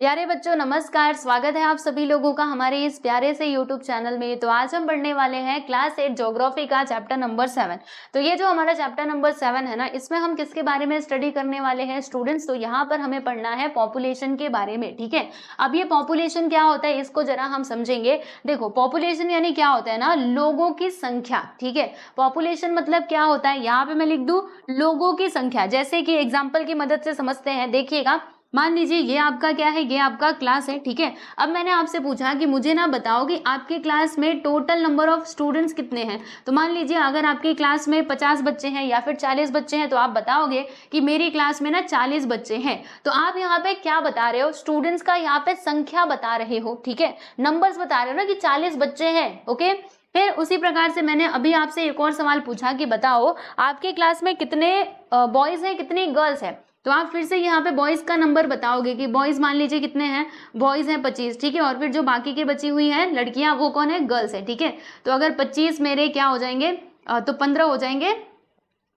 प्यारे बच्चों नमस्कार। स्वागत है आप सभी लोगों का हमारे इस प्यारे से YouTube चैनल में। तो आज हम पढ़ने वाले हैं क्लास 8 ज्योग्राफी का चैप्टर नंबर 7। तो ये जो हमारा चैप्टर नंबर 7 है ना, इसमें हम किसके बारे में स्टडी करने वाले हैं स्टूडेंट्स? तो यहाँ पर हमें पढ़ना है पॉपुलेशन के बारे में, ठीक है। अब ये पॉपुलेशन क्या होता है इसको जरा हम समझेंगे। देखो पॉपुलेशन यानी क्या होता है ना, लोगों की संख्या, ठीक है। पॉपुलेशन मतलब क्या होता है, यहाँ पे मैं लिख दूं लोगों की संख्या। जैसे कि एग्जाम्पल की मदद से समझते हैं, देखिएगा। मान लीजिए ये आपका क्या है, ये आपका क्लास है, ठीक है। अब मैंने आपसे पूछा कि मुझे ना बताओ कि आपके क्लास में टोटल नंबर ऑफ स्टूडेंट्स कितने हैं। तो मान लीजिए अगर आपकी क्लास में 50 बच्चे हैं या फिर 40 बच्चे हैं, तो आप बताओगे कि मेरी क्लास में ना 40 बच्चे हैं। तो आप यहाँ पे क्या बता रहे हो, स्टूडेंट्स का यहाँ पे संख्या बता रहे हो, ठीक है। नंबर्स बता रहे हो ना कि 40 बच्चे हैं, ओके। फिर उसी प्रकार से मैंने अभी आपसे एक और सवाल पूछा कि बताओ आपके क्लास में कितने बॉयज हैं, कितनी गर्ल्स हैं। तो आप फिर से यहाँ पे बॉयज का नंबर बताओगे कि बॉयज मान लीजिए कितने हैं, बॉयज हैं 25, ठीक है। और फिर जो बाकी की बची हुई हैं लड़कियां वो कौन है, गर्ल्स है, ठीक है। तो अगर 25 मेरे क्या हो जाएंगे, तो 15 हो जाएंगे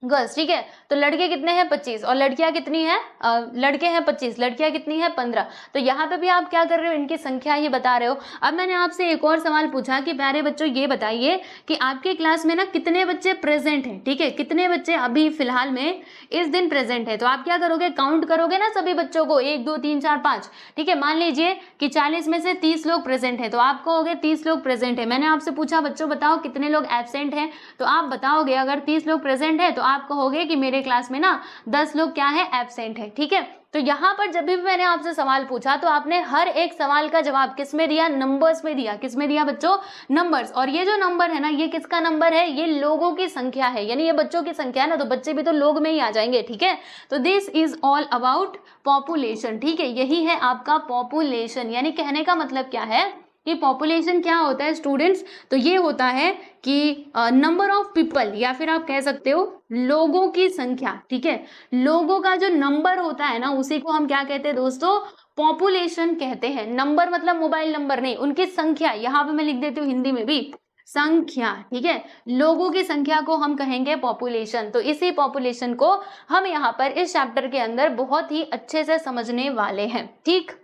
गर्ल्स, ठीक है। तो लड़के कितने हैं 25 और लड़कियां कितनी हैं, लड़के हैं 25, लड़कियां कितनी हैं 15। तो यहाँ पे भी आप क्या कर रहे हो, इनकी संख्या ही बता रहे हो। अब मैंने आपसे एक और सवाल पूछा कि प्यारे बच्चों ये बताइए कि आपके क्लास में ना कितने बच्चे प्रेजेंट हैं, ठीक है। कितने बच्चे अभी फिलहाल में इस दिन प्रेजेंट है। तो आप क्या करोगे, काउंट करोगे ना सभी बच्चों को, 1 2 3 4 5, ठीक है। मान लीजिए कि 40 में से 30 लोग प्रेजेंट है, तो आप कहोगे 30 लोग प्रेजेंट है। मैंने आपसे पूछा बच्चों बताओ कितने लोग एब्सेंट हैं, तो आप बताओगे अगर 30 लोग प्रेजेंट है तो आप कहोगे कि मेरे क्लास में ना 10 लोग क्या है, एब्सेंट है, ठीक है। तो यहाँ पर जब भी मैंने आपसे सवाल पूछा तो आपने हर एक सवाल का जवाब किस में दिया, नंबर्स में दिया। किस में दिया बच्चों, नंबर्स। और ये जो नंबर है ना, ये किसका नंबर है, ये लोगों की संख्या है, यानी ये बच्चों की संख्या है ना, तो बच्चे भी तो लोग में ही आ जाएंगे, ठीक है। तो this is all about population, ठीक है। यही है आपका पॉपुलेशन। यानी कहने का मतलब क्या है कि पॉपुलेशन क्या होता है स्टूडेंट्स, तो ये होता है कि नंबर ऑफ पीपल, या फिर आप कह सकते हो लोगों की संख्या, ठीक है। लोगों का जो नंबर होता है ना, उसी को हम क्या कहते हैं दोस्तों, पॉपुलेशन कहते हैं। नंबर मतलब मोबाइल नंबर नहीं, उनकी संख्या। यहाँ पे मैं लिख देती हूँ हिंदी में भी, संख्या, ठीक है। लोगों की संख्या को हम कहेंगे पॉपुलेशन। तो इसी पॉपुलेशन को हम यहाँ पर इस चैप्टर के अंदर बहुत ही अच्छे से समझने वाले हैं, ठीक।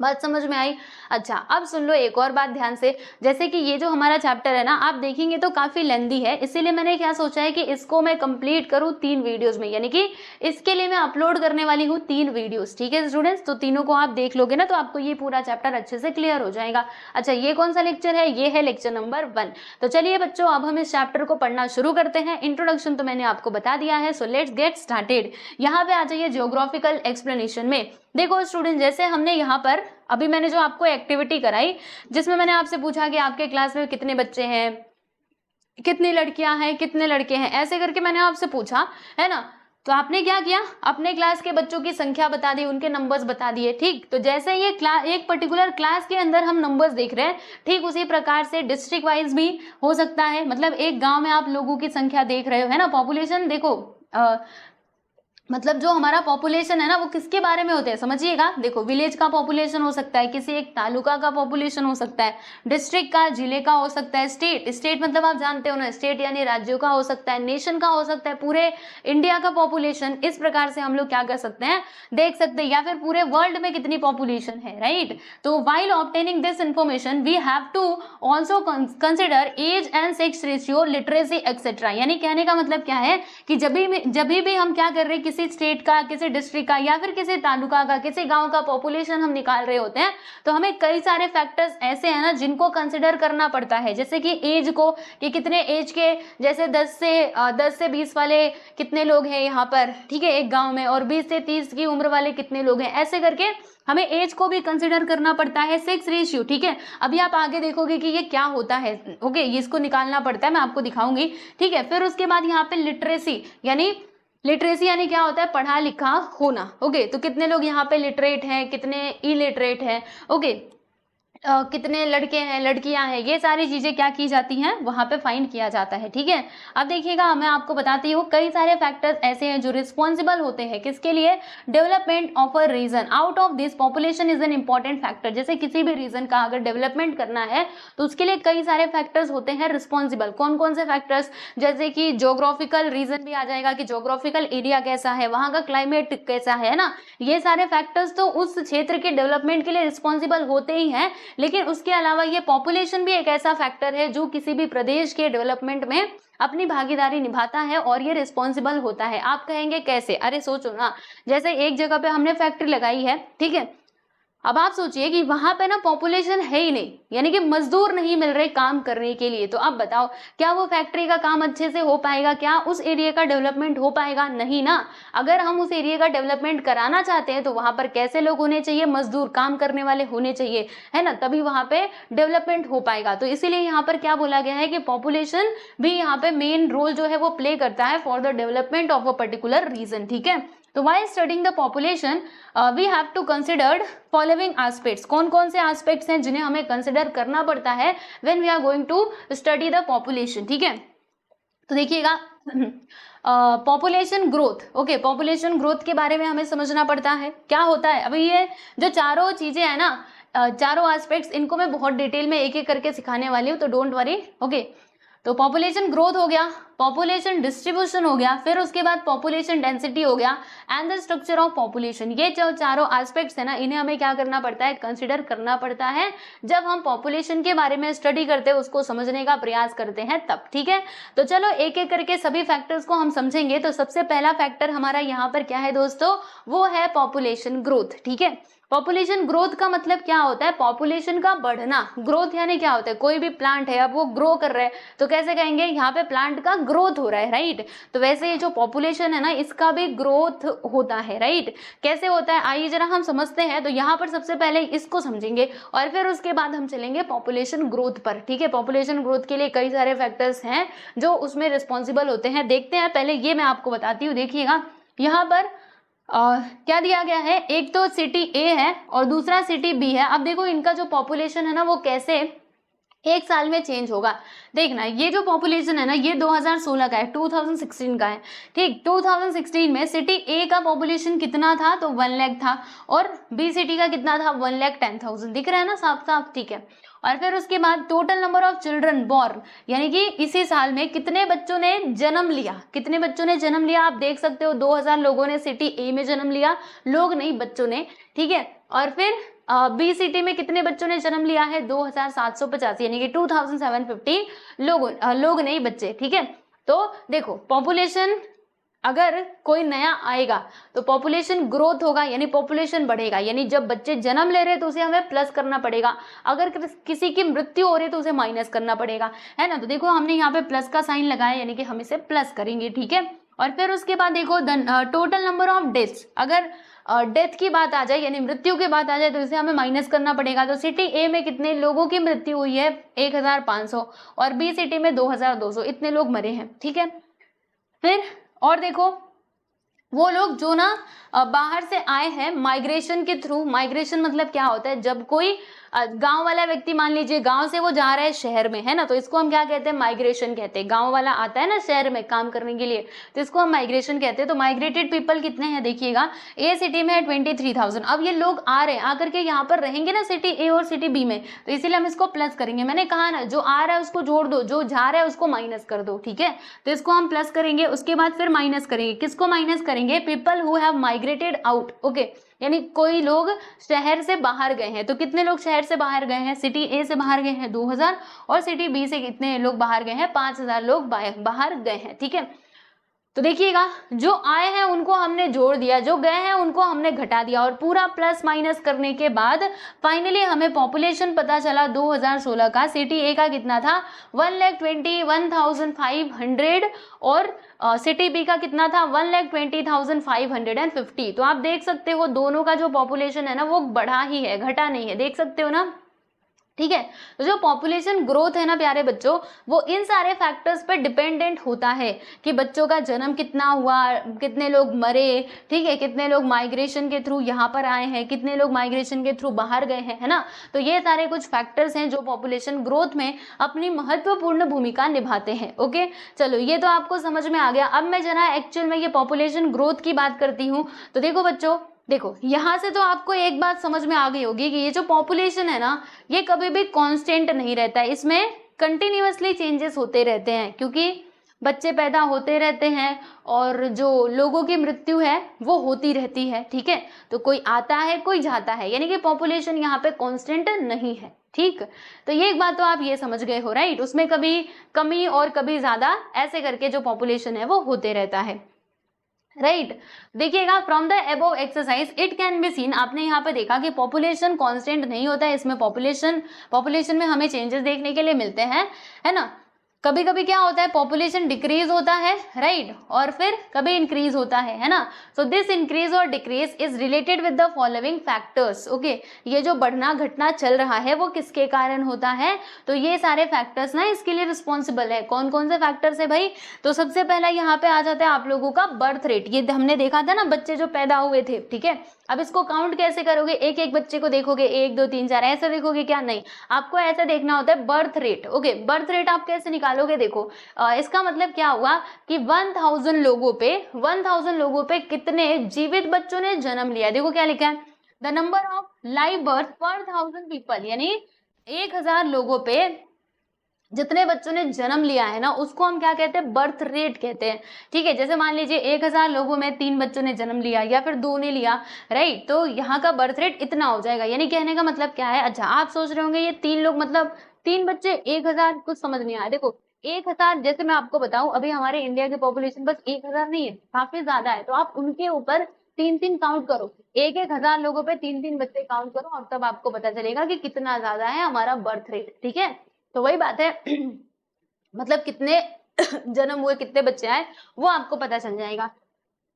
बात समझ में आई? अच्छा, अब सुन लो एक और बात ध्यान से। जैसे कि ये जो हमारा चैप्टर है ना, आप देखेंगे तो काफी लेंदी है, इसीलिए मैंने क्या सोचा है कि इसको मैं कंप्लीट करूँ 3 वीडियोस में। यानी कि इसके लिए मैं अपलोड करने वाली हूँ 3 वीडियोस, ठीक है स्टूडेंट्स। तो तीनों को आप देख लोगे ना, तो आपको ये पूरा चैप्टर अच्छे से क्लियर हो जाएगा। अच्छा, ये कौन सा लेक्चर है, ये है लेक्चर नंबर 1। तो चलिए बच्चों, अब हम इस चैप्टर को पढ़ना शुरू करते हैं। इंट्रोडक्शन तो मैंने आपको बता दिया है, सो लेट्स गेट स्टार्टेड। यहाँ पे आ जाइए ज्योग्राफिकल एक्सप्लेनेशन में। देखो स्टूडेंट, जैसे हमने यहाँ पर अभी मैंने जो आपको एक्टिविटी कराई, जिसमें मैंने आपसे पूछा कि आपके क्लास में कितने बच्चे हैं, कितनी लड़कियां हैं, कितने लड़के हैं, ऐसे करके मैंने आपसे पूछा, है ना। तो आपने क्या किया, अपने क्लास के बच्चों की संख्या बता दी, उनके नंबर्स बता दिए, ठीक। तो जैसे ये क्लास, एक पर्टिकुलर क्लास के अंदर हम नंबर्स देख रहे हैं, ठीक उसी प्रकार से डिस्ट्रिक्ट वाइज भी हो सकता है। मतलब एक गांव में आप लोगों की संख्या देख रहे हो, है ना। पॉपुलेशन देखो, मतलब जो हमारा पॉपुलेशन है ना, वो किसके बारे में होते हैं समझिएगा। देखो, विलेज का पॉपुलेशन हो सकता है, किसी एक तालुका का पॉपुलेशन हो सकता है, डिस्ट्रिक्ट का, जिले का हो सकता है, स्टेट, स्टेट मतलब आप जानते हो ना, स्टेट यानी राज्यों का हो सकता है, नेशन का हो सकता है, पूरे इंडिया का पॉपुलेशन। इस प्रकार से हम लोग क्या कर सकते हैं, देख सकते हैं, या फिर पूरे वर्ल्ड में कितनी पॉपुलेशन है, राइट। तो while obtaining this information we have to also consider age and sex ratio, literacy etcetera. यानी कहने का मतलब क्या है कि जब भी हम क्या कर रहे हैं, किसी स्टेट का, किसी डिस्ट्रिक्ट का, या फिर किसी तालुका का, किसी गांव का पॉपुलेशन हम निकाल रहे होते हैं, तो हमें कई सारे फैक्टर्स ऐसे हैं ना जिनको कंसिडर करना पड़ता है। जैसे कि एज को, कि कितने एज के, जैसे 10 से 20 वाले कितने लोग हैं यहाँ पर, ठीक है, एक गांव में, और 20 से 30 की उम्र वाले कितने लोग हैं, ऐसे करके हमें एज को भी कंसिडर करना पड़ता है। सेक्स रेशियो, ठीक है। अभी आप आगे देखोगे कि ये क्या होता है, ओके, इसको निकालना पड़ता है, मैं आपको दिखाऊंगी, ठीक है। फिर उसके बाद यहाँ पे लिटरेसी, यानी लिटरेसी यानी क्या होता है, पढ़ा लिखा होना, ओके। तो कितने लोग यहाँ पे लिटरेट हैं, कितने इलिटरेट हैं, ओके। कितने लड़के हैं, लड़कियां हैं, ये सारी चीजें क्या की जाती हैं, वहां पे फाइंड किया जाता है। ठीक है, अब देखिएगा मैं आपको बताती हूँ कई सारे फैक्टर्स ऐसे हैं जो रिस्पॉन्सिबल होते हैं किसके लिए, development of a region. Out of this population is an important factor. जैसे किसी भी रीजन का अगर डेवलपमेंट करना है तो उसके लिए कई सारे फैक्टर्स होते हैं रिस्पॉन्सिबल। कौन कौन से फैक्टर्स, जैसे कि जोग्राफिकल रीजन भी आ जाएगा कि जोग्राफिकल एरिया कैसा है, वहां का क्लाइमेट कैसा है ना, ये सारे फैक्टर्स तो उस क्षेत्र के डेवलपमेंट के लिए रिस्पॉन्सिबल होते ही हैं। लेकिन उसके अलावा ये पॉपुलेशन भी एक ऐसा फैक्टर है जो किसी भी प्रदेश के डेवलपमेंट में अपनी भागीदारी निभाता है और ये रिस्पॉन्सिबल होता है। आप कहेंगे कैसे, अरे सोचो ना, जैसे एक जगह पे हमने फैक्ट्री लगाई है, ठीक है, अब आप सोचिए कि वहां पे ना पॉपुलेशन है ही नहीं, यानी कि मजदूर नहीं मिल रहे काम करने के लिए, तो अब बताओ क्या वो फैक्ट्री का काम अच्छे से हो पाएगा, क्या उस एरिया का डेवलपमेंट हो पाएगा, नहीं ना। अगर हम उस एरिया का डेवलपमेंट कराना चाहते हैं तो वहां पर कैसे लोग होने चाहिए, मजदूर काम करने वाले होने चाहिए, है ना, तभी वहां पे डेवलपमेंट हो पाएगा। तो इसीलिए यहाँ पर क्या बोला गया है कि पॉपुलेशन भी यहाँ पे मेन रोल जो है वो प्ले करता है for the development of a particular region. ठीक है, तो while studying the population we have to consider following aspects। कौन कौन से aspects हैं जिन्हें हमें कंसिडर करना पड़ता है when we are going to study the population। ठीक है, तो देखिएगा population growth, okay, population growth के बारे में हमें समझना पड़ता है क्या होता है। अभी ये जो चारों चीजें है ना, चारों एस्पेक्ट्स, इनको मैं बहुत डिटेल में एक एक करके सिखाने वाली हूँ, तो डोंट वरी। ओके, तो पॉपुलेशन ग्रोथ हो गया, पॉपुलेशन डिस्ट्रीब्यूशन हो गया, फिर उसके बाद पॉपुलेशन डेंसिटी हो गया and the structure of population. ये जो चारों एस्पेक्ट्स है ना, इन्हें हमें क्या करना पड़ता है, कंसिडर करना पड़ता है जब हम पॉपुलेशन के बारे में स्टडी करते हैं, उसको समझने का प्रयास करते हैं तब। ठीक है, तो चलो एक एक करके सभी फैक्टर्स को हम समझेंगे। तो सबसे पहला फैक्टर हमारा यहाँ पर क्या है दोस्तों, वो है पॉपुलेशन ग्रोथ। ठीक है, पॉपुलेशन ग्रोथ का मतलब क्या होता है, पॉपुलेशन का बढ़ना। ग्रोथ यानी क्या होता है, कोई भी प्लांट है अब वो ग्रो कर रहा है तो कैसे कहेंगे, यहाँ पे प्लांट का ग्रोथ हो रहा है, राइट। तो वैसे ये जो पॉपुलेशन है ना, इसका भी ग्रोथ होता है, राइट। कैसे होता है आइए जरा हम समझते हैं। तो यहाँ पर सबसे पहले इसको समझेंगे और फिर उसके बाद हम चलेंगे पॉपुलेशन ग्रोथ पर। ठीक है, पॉपुलेशन ग्रोथ के लिए कई सारे फैक्टर्स हैं जो उसमें रिस्पॉन्सिबल होते हैं। देखते हैं, पहले ये मैं आपको बताती हूँ। देखिएगा यहाँ पर क्या दिया गया है, एक तो सिटी ए है और दूसरा सिटी बी है। अब देखो इनका जो पॉपुलेशन है ना वो कैसे एक साल में चेंज होगा। देखना, ये जो पॉपुलेशन है ना ये 2016 का है, 2016 का है। ठीक, 2016 में सिटी ए का पॉपुलेशन कितना था, तो 1 लाख था, और बी सिटी का कितना था, 1,10,000। दिख रहा है ना साफ साफ, ठीक है। और फिर उसके बाद total number of children born, यानी कि इसी साल में कितने बच्चों ने जन्म लिया, कितने बच्चों ने जन्म लिया, आप देख सकते हो 2000 लोगों ने सिटी ए में जन्म लिया, लोग नहीं बच्चों ने, ठीक है। और फिर बी सिटी में कितने बच्चों ने जन्म लिया है, 2750, यानी कि 2750 लोग नहीं बच्चे, ठीक है। तो देखो पॉपुलेशन अगर कोई नया आएगा तो पॉपुलेशन ग्रोथ होगा, यानी पॉपुलेशन बढ़ेगा, यानी जब बच्चे जन्म ले रहे हैं तो उसे हमें प्लस करना पड़ेगा, अगर किसी की मृत्यु हो रही है तो उसे माइनस करना पड़ेगा, है ना। तो देखो हमने यहाँ पे प्लस का साइन लगाया, यानी कि हम इसे प्लस करेंगे, ठीक है। और फिर उसके बाद देखो टोटल नंबर ऑफ डेथ्स, अगर डेथ की बात आ जाए यानी मृत्यु की बात आ जाए तो इसे हमें माइनस करना पड़ेगा। तो सिटी ए में कितने लोगों की मृत्यु हुई है, 1500, और बी सिटी में 2200, इतने लोग मरे हैं, ठीक है। फिर और देखो वो लोग जो ना बाहर से आए हैं माइग्रेशन के थ्रू। माइग्रेशन मतलब क्या होता है, जब कोई गांव वाला व्यक्ति मान लीजिए गांव से वो जा रहा है शहर में, है ना, तो इसको हम क्या कहते हैं, माइग्रेशन कहते हैं। गांव वाला आता है ना शहर में काम करने के लिए, तो इसको हम माइग्रेशन कहते हैं। तो माइग्रेटेड पीपल कितने हैं, देखिएगा ए सिटी में है 23,000। अब ये लोग आ रहे हैं, आकर के यहाँ पर रहेंगे ना सिटी ए और सिटी बी में, तो इसीलिए हम इसको प्लस करेंगे। मैंने कहा ना जो आ रहा है उसको जोड़ दो, जो जा रहा है उसको माइनस कर दो, ठीक है। तो इसको हम प्लस करेंगे, उसके बाद फिर माइनस करेंगे। किसको माइनस करेंगे, people who have migrated out, okay, यानी कोई लोग शहर से बाहर गए हैं। तो कितने लोग शहर से बाहर गए हैं, सिटी ए से बाहर गए हैं 2000, और सिटी बी से कितने लोग बाहर गए हैं, 5000 लोग बाहर गए हैं, ठीक है। तो देखिएगा जो आए हैं उनको हमने जोड़ दिया, जो गए हैं उनको हमने घटा दिया, और पूरा प्लस माइनस करने के बाद फाइनली हमें पॉपुलेशन पता चला 2016 का। सिटी ए का कितना था, 1,21,500, और सिटी बी का कितना था, 1,20,550। तो आप देख सकते हो दोनों का जो पॉपुलेशन है ना वो बढ़ा ही है, घटा नहीं है, देख सकते हो ना। ठीक है। तो जो पॉपुलेशन ग्रोथ है ना प्यारे बच्चों, वो इन सारे फैक्टर्स पे डिपेंडेंट होता है कि बच्चों का जन्म कितना हुआ, कितने लोग मरे, ठीक है, कितने लोग माइग्रेशन के थ्रू यहाँ पर आए हैं, कितने लोग माइग्रेशन के थ्रू बाहर गए हैं, है ना। तो ये सारे कुछ फैक्टर्स हैं जो पॉपुलेशन ग्रोथ में अपनी महत्वपूर्ण भूमिका निभाते हैं। ओके, चलो ये तो आपको समझ में आ गया। अब मैं जरा एक्चुअल में ये पॉपुलेशन ग्रोथ की बात करती हूँ। तो देखो बच्चों, देखो यहाँ से तो आपको एक बात समझ में आ गई होगी कि ये जो पॉपुलेशन है ना, ये कभी भी कांस्टेंट नहीं रहता है, इसमें कंटिन्यूअसली चेंजेस होते रहते हैं, क्योंकि बच्चे पैदा होते रहते हैं और जो लोगों की मृत्यु है वो होती रहती है। ठीक है, तो कोई आता है कोई जाता है, यानी कि पॉपुलेशन यहाँ पे कांस्टेंट नहीं है। ठीक, तो ये एक बात तो आप ये समझ गए हो, राइट। उसमें कभी कमी और कभी ज्यादा ऐसे करके जो पॉपुलेशन है वो होते रहता है, राइट। देखिएगा, from the above exercise it can be seen, आपने यहाँ पे देखा कि पॉपुलेशन कांस्टेंट नहीं होता है, इसमें पॉपुलेशन में हमें चेंजेस देखने के लिए मिलते हैं, है ना। कभी कभी क्या होता है, पॉपुलेशन डिक्रीज होता है, राइट, और फिर कभी इंक्रीज होता है ना। सो दिस इंक्रीज और decrease is related with the following factors. Okay, ये जो बढ़ना घटना चल रहा है वो किसके कारण होता है, तो ये सारे फैक्टर्स ना इसके लिए रिस्पॉन्सिबल है। कौन कौन से फैक्टर्स है भाई, तो सबसे पहला यहाँ पे आ जाता है आप लोगों का बर्थ रेट। ये हमने देखा था ना, बच्चे जो पैदा हुए थे, ठीक है। अब इसको काउंट कैसे करोगे, एक एक बच्चे को देखोगे, 1 2 3 4 ऐसे देखोगे क्या, नहीं, आपको ऐसे देखना होता है birth rate. Okay, birth rate आप कैसे निकालोगे, देखो इसका मतलब क्या हुआ कि 1000 लोगों पे कितने जीवित बच्चों ने जन्म लिया। देखो क्या लिखा है, the number of live birth पर 1000 पीपल, यानी 1000 लोगों पे जितने बच्चों ने जन्म लिया है ना, उसको हम क्या कहते हैं, बर्थ रेट कहते हैं। ठीक है, जैसे मान लीजिए 1000 लोगों में 3 बच्चों ने जन्म लिया या फिर 2 ने लिया, राइट, तो यहाँ का बर्थ रेट इतना हो जाएगा। यानी कहने का मतलब क्या है, अच्छा आप सोच रहे होंगे ये 3 लोग मतलब 3 बच्चे 1000, कुछ समझ नहीं आया। देखो 1000, जैसे मैं आपको बताऊं, अभी हमारे इंडिया की पॉपुलेशन बस 1000 नहीं है, काफी ज्यादा है, तो आप उनके ऊपर 3 काउंट करो, 1000 लोगों पे 3 बच्चे काउंट करो, और तब आपको पता चलेगा कि कितना ज्यादा है हमारा बर्थ रेट। ठीक है, तो वही बात है मतलब कितने जन्म हुए, कितने बच्चे आए, वो आपको पता चल जाएगा।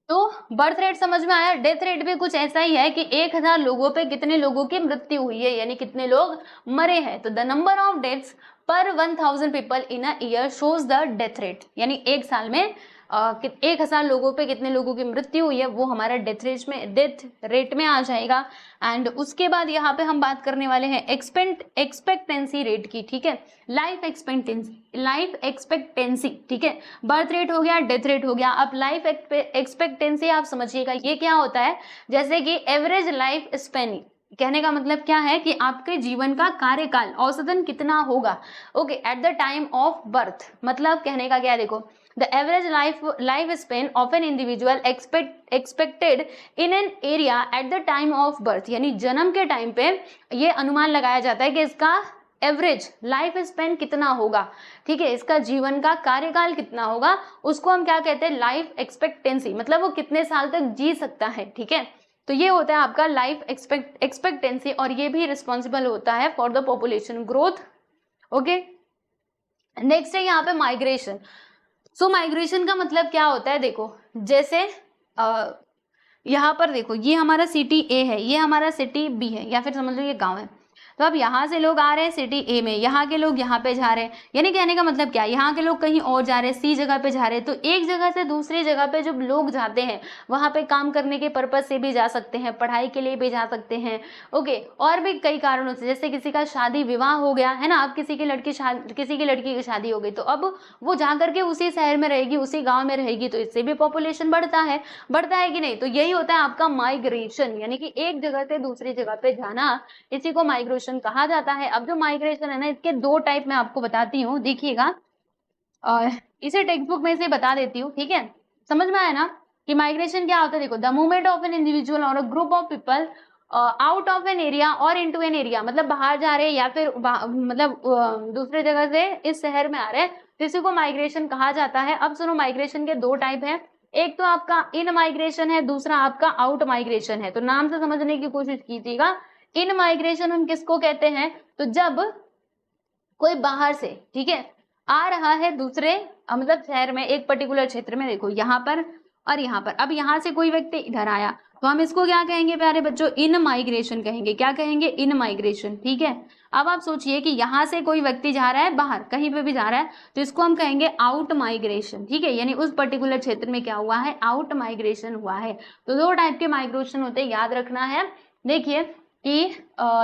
तो बर्थ रेट समझ में आया। डेथ रेट भी कुछ ऐसा ही है कि 1000 लोगों पे कितने लोगों की मृत्यु हुई है, यानी कितने लोग मरे हैं। तो द नंबर ऑफ डेथ्स पर 1000 people in a year shows the death rate, यानी एक साल में 1000 लोगों पे कितने लोगों की मृत्यु हुई है वो हमारा डेथ रेट में आ जाएगा। एंड उसके बाद यहाँ पे हम बात करने वाले हैं एक्सपेक्टेंसी रेट की। ठीक है, लाइफ एक्सपेक्टेंसी, ठीक है, बर्थ रेट हो गया, डेथ रेट हो गया। अब लाइफ एक्सपेक्टेंसी आप समझिएगा, ये क्या होता है, जैसे कि एवरेज लाइफ स्पेन, कहने का मतलब क्या है कि आपके जीवन का कार्यकाल औसतन कितना होगा, okay, at the time of birth. मतलब कहने का क्या है, देखो the average life span of an individual expected in an area at the time of birth, यानी जन्म के टाइम पे ये अनुमान लगाया जाता है कि इसका एवरेज लाइफ स्पेन कितना होगा। ठीक है, इसका जीवन का कार्यकाल कितना होगा, उसको हम क्या कहते हैं, लाइफ एक्सपेक्टेंसी, मतलब वो कितने साल तक जी सकता है। ठीक है, तो ये होता है आपका लाइफ एक्सपेक्टेंसी, और ये भी रिस्पॉन्सिबल होता है for the population growth. Okay, next है यहाँ पे माइग्रेशन। सो माइग्रेशन का मतलब क्या होता है, देखो जैसे यहाँ पर देखो, ये हमारा सिटी ए है, ये हमारा सिटी बी है, या फिर समझ लो ये गांव है। तो अब यहाँ से लोग आ रहे हैं सिटी ए में, यहाँ के लोग यहाँ पे जा रहे हैं, यानी कहने का मतलब क्या है, यहाँ के लोग कहीं और जा रहे हैं, सी जगह पे जा रहे हैं। तो एक जगह से दूसरी जगह पे जब लोग जाते हैं, वहाँ पे काम करने के पर्पज से भी जा सकते हैं, पढ़ाई के लिए भी जा सकते हैं, ओके, और भी कई कारणों से, जैसे किसी का शादी विवाह हो गया है ना, अब किसी की लड़की की शादी हो गई, तो अब वो जा करके उसी शहर में रहेगी, उसी गाँव में रहेगी, तो इससे भी पॉपुलेशन बढ़ता है कि नहीं। तो यही होता है आपका माइग्रेशन, यानी कि एक जगह से दूसरी जगह पे जाना, इसी को माइग्रेशन कहा जाता है। अब जो माइग्रेशन है ना, इसके 2 टाइप मैं आपको बताती हूँ, देखिएगा, इसे टेक्स्ट बुक में से बता देती हूँ। ठीक है, समझ में आया ना कि माइग्रेशन क्या होता है। देखो, the movement of an individual or a group of people out of an area or into an area, मतलब बाहर जा रहे हैं या फिर मतलब दूसरे जगह से इस शहर में आ रहे हैं, इसी को माइग्रेशन कहा जाता है। अब सुनो, माइग्रेशन के 2 टाइप है, एक तो आपका इन माइग्रेशन है, दूसरा आपका आउट माइग्रेशन है। तो नाम से समझने की कोशिश कीजिएगा। इन माइग्रेशन हम किसको कहते हैं, तो जब कोई बाहर से, ठीक है, आ रहा है दूसरे मतलब शहर में, एक पर्टिकुलर क्षेत्र में, देखो यहाँ पर और यहाँ पर, अब यहाँ से कोई व्यक्ति इधर आया, तो हम इसको क्या कहेंगे प्यारे बच्चों, इन माइग्रेशन कहेंगे। क्या कहेंगे, इन माइग्रेशन। ठीक है, अब आप सोचिए कि यहाँ से कोई व्यक्ति जा रहा है बाहर, कहीं पे भी जा रहा है, तो इसको हम कहेंगे आउट माइग्रेशन, ठीक है, यानी उस पर्टिकुलर क्षेत्र में क्या हुआ है, आउट माइग्रेशन हुआ है। तो दो टाइप के माइग्रेशन होते हैं, याद रखना है। देखिए कि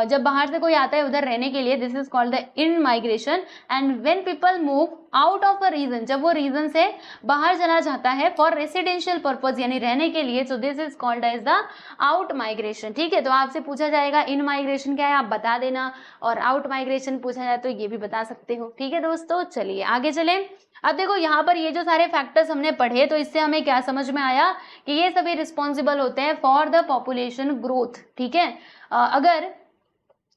जब बाहर से कोई आता है उधर रहने के लिए, this is called the in migration. And when people move out of a region, जब वो रीजन से बाहर चला जाता है फॉर रेसिडेंशियल पर्पज यानी रहने के लिए, so this is called as the out migration, ठीक है। तो आपसे पूछा जाएगा इन माइग्रेशन क्या है, आप बता देना, और आउट माइग्रेशन पूछा जाए तो ये भी बता सकते हो, ठीक है दोस्तों। चलिए आगे चले। अब देखो यहाँ पर ये जो सारे फैक्टर्स हमने पढ़े, तो इससे हमें क्या समझ में आया कि ये सभी रिस्पॉन्सिबल होते हैं फॉर द पॉपुलेशन ग्रोथ, ठीक है। अगर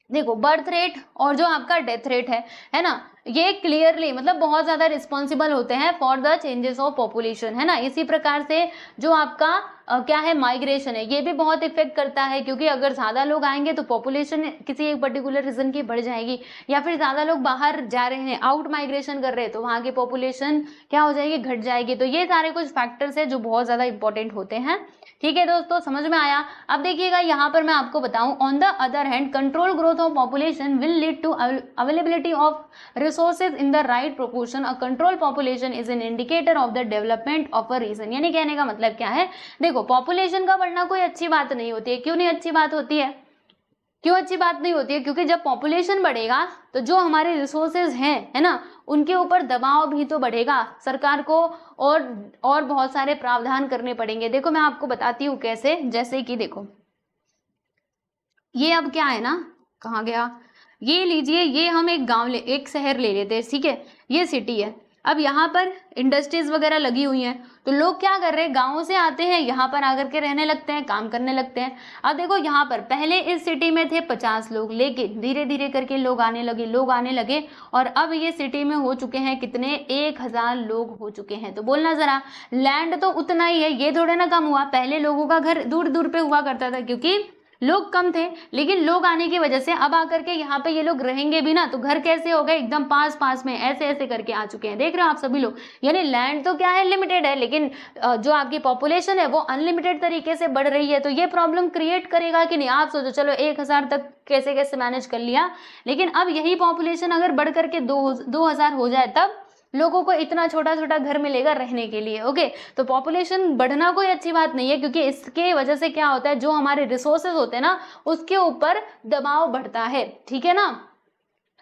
देखो बर्थ रेट और जो आपका डेथ रेट है ना, ये क्लियरली मतलब बहुत ज्यादा रिस्पॉन्सिबल होते हैं for the changes of population, है ना। इसी प्रकार से जो आपका क्या है माइग्रेशन है, ये भी बहुत इफेक्ट करता है, क्योंकि अगर ज्यादा लोग आएंगे तो पॉपुलेशन किसी एक पर्टिकुलर रीजन की बढ़ जाएगी, या फिर ज्यादा लोग बाहर जा रहे हैं, आउट माइग्रेशन कर रहे हैं, तो वहां की पॉपुलेशन क्या हो जाएगी, घट जाएगी। तो ये सारे कुछ फैक्टर्स है जो बहुत ज्यादा इंपॉर्टेंट होते हैं, ठीक है दोस्तों, समझ में आया। अब देखिएगा यहाँ पर मैं आपको बताऊं, on the other hand control growth of population will lead to availability of resources in the right proportion. A control population is an indicator of the development of a region. यानी कहने का मतलब क्या है, देखो पॉपुलेशन का बढ़ना कोई अच्छी बात नहीं होती है। क्यों नहीं अच्छी बात होती है, क्यों अच्छी बात नहीं होती है, क्योंकि जब पॉपुलेशन बढ़ेगा तो जो हमारे रिसोर्सेज हैं, है ना, उनके ऊपर दबाव भी तो बढ़ेगा, सरकार को और बहुत सारे प्रावधान करने पड़ेंगे। देखो मैं आपको बताती हूँ कैसे, जैसे कि देखो ये अब क्या है ना, कहाँ गया, ये लीजिए, ये हम एक गांव एक शहर ले लेते हैं, ठीक है, ये सिटी है। अब यहाँ पर इंडस्ट्रीज वगैरह लगी हुई हैं, तो लोग क्या कर रहे हैं, गाँव से आते हैं, यहाँ पर आकर के रहने लगते हैं, काम करने लगते हैं। अब देखो यहाँ पर पहले इस सिटी में थे 50 लोग, लेकिन धीरे धीरे करके लोग आने लगे, और अब ये सिटी में हो चुके हैं कितने, 1000 लोग हो चुके हैं। तो बोलना जरा, लैंड तो उतना ही है, ये थोड़े ना कम हुआ। पहले लोगों का घर दूर दूर पे हुआ करता था, क्योंकि लोग कम थे, लेकिन लोग आने की वजह से अब आकर के यहाँ पे ये लोग रहेंगे भी ना, तो घर कैसे हो गए, एकदम पास पास में ऐसे ऐसे करके आ चुके हैं। देख रहे हो आप सभी लोग, यानी लैंड तो क्या है, लिमिटेड है, लेकिन जो आपकी पॉपुलेशन है वो अनलिमिटेड तरीके से बढ़ रही है। तो ये प्रॉब्लम क्रिएट करेगा कि नहीं, आप सोचो चलो 1000 तक कैसे कैसे मैनेज कर लिया, लेकिन अब यही पॉपुलेशन अगर बढ़ करके 2000 हो जाए, तब लोगों को इतना छोटा छोटा घर मिलेगा रहने के लिए। ओके, तो पॉपुलेशन बढ़ना कोई अच्छी बात नहीं है, क्योंकि इसके वजह से क्या होता है, जो हमारे रिसोर्सेज होते हैं ना, उसके ऊपर दबाव बढ़ता है, ठीक है ना।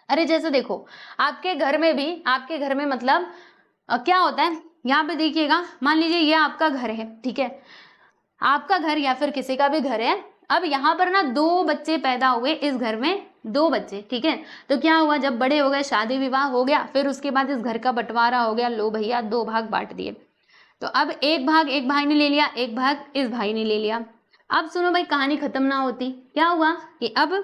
अरे जैसे देखो आपके घर में भी, आपके घर में मतलब क्या होता है, यहाँ पे देखिएगा, मान लीजिए ये आपका घर है, ठीक है, आपका घर या फिर किसी का भी घर है। अब यहाँ पर ना 2 बच्चे पैदा हुए इस घर में, 2 बच्चे, ठीक है। तो क्या हुआ, जब बड़े हो गए, शादी विवाह हो गया, फिर उसके बाद इस घर का बंटवारा हो गया, लो भैया 2 भाग बांट दिए। तो अब एक भाग एक भाई ने ले लिया, एक भाग इस भाई ने ले लिया। अब सुनो भाई, कहानी खत्म ना होती, क्या हुआ कि अब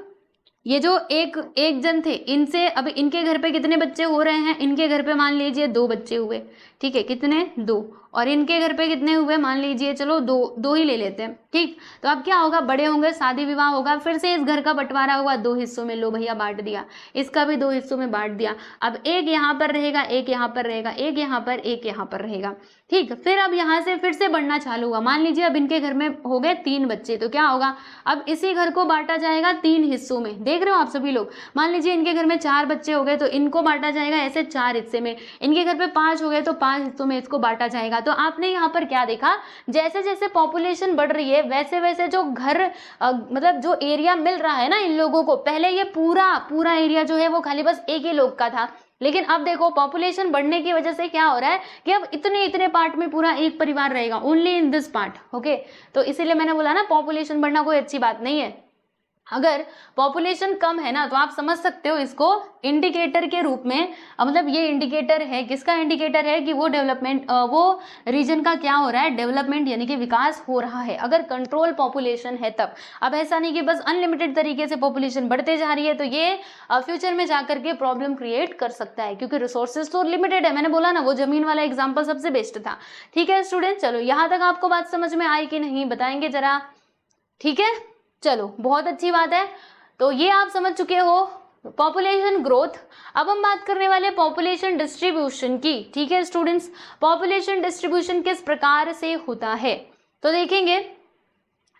ये जो एक जन थे, इनसे अब इनके घर पे कितने बच्चे हो रहे हैं, इनके घर पे मान लीजिए 2 बच्चे हुए, ठीक है, कितने, 2, और इनके घर पे कितने हुए, मान लीजिए चलो 2 ही ले लेते हैं, ठीक। तो अब क्या होगा, बड़े होंगे, शादी विवाह होगा, फिर से इस घर का बंटवारा हुआ 2 हिस्सों में, लो भैया बांट दिया, इसका भी 2 हिस्सों में बांट दिया। अब एक यहाँ पर रहेगा, एक यहाँ पर रहेगा, एक यहाँ पर, एक यहाँ पर रहेगा, ठीक। फिर अब यहाँ से फिर से बढ़ना चालू हुआ, मान लीजिए अब इनके घर में हो गए 3 बच्चे, तो क्या होगा, अब इसी घर को बांटा जाएगा 3 हिस्सों में। देख रहे हो आप सभी लोग, मान लीजिए इनके घर में 4 बच्चे हो गए, तो इनको बांटा जाएगा ऐसे 4 हिस्से में, इनके घर पे 5 हो गए तो 5 हिस्सों में इसको बांटा जाएगा। तो आपने यहाँ पर क्या देखा, जैसे जैसे पॉपुलेशन बढ़ रही है, वैसे वैसे जो घर मतलब जो एरिया मिल रहा है ना इन लोगों को, पहले ये पूरा एरिया जो है वो खाली बस एक ही लोग का था, लेकिन अब देखो पॉपुलेशन बढ़ने की वजह से क्या हो रहा है कि अब इतने पार्ट में पूरा एक परिवार रहेगा, only in this part. Okay, तो इसीलिए मैंने बोला ना, पॉपुलेशन बढ़ना कोई अच्छी बात नहीं है। अगर पॉपुलेशन कम है ना, तो आप समझ सकते हो इसको इंडिकेटर के रूप में, मतलब ये इंडिकेटर है, किसका इंडिकेटर है कि वो डेवलपमेंट, वो रीजन का क्या हो रहा है, डेवलपमेंट यानी कि विकास हो रहा है, अगर कंट्रोल पॉपुलेशन है तब। अब ऐसा नहीं कि बस अनलिमिटेड तरीके से पॉपुलेशन बढ़ते जा रही है, तो ये फ्यूचर में जाकर के प्रॉब्लम क्रिएट कर सकता है, क्योंकि रिसोर्सेज तो लिमिटेड है। मैंने बोला ना, वो जमीन वाला एग्जाम्पल सबसे बेस्ट था। ठीक है स्टूडेंट, चलो यहाँ तक आपको बात समझ में आई कि नहीं, बताएंगे जरा। ठीक है, चलो बहुत अच्छी बात है। तो ये आप समझ चुके हो पॉपुलेशन ग्रोथ। अब हम बात करने वाले पॉपुलेशन डिस्ट्रीब्यूशन की। ठीक है स्टूडेंट्स, पॉपुलेशन डिस्ट्रीब्यूशन किस प्रकार से होता है तो देखेंगे।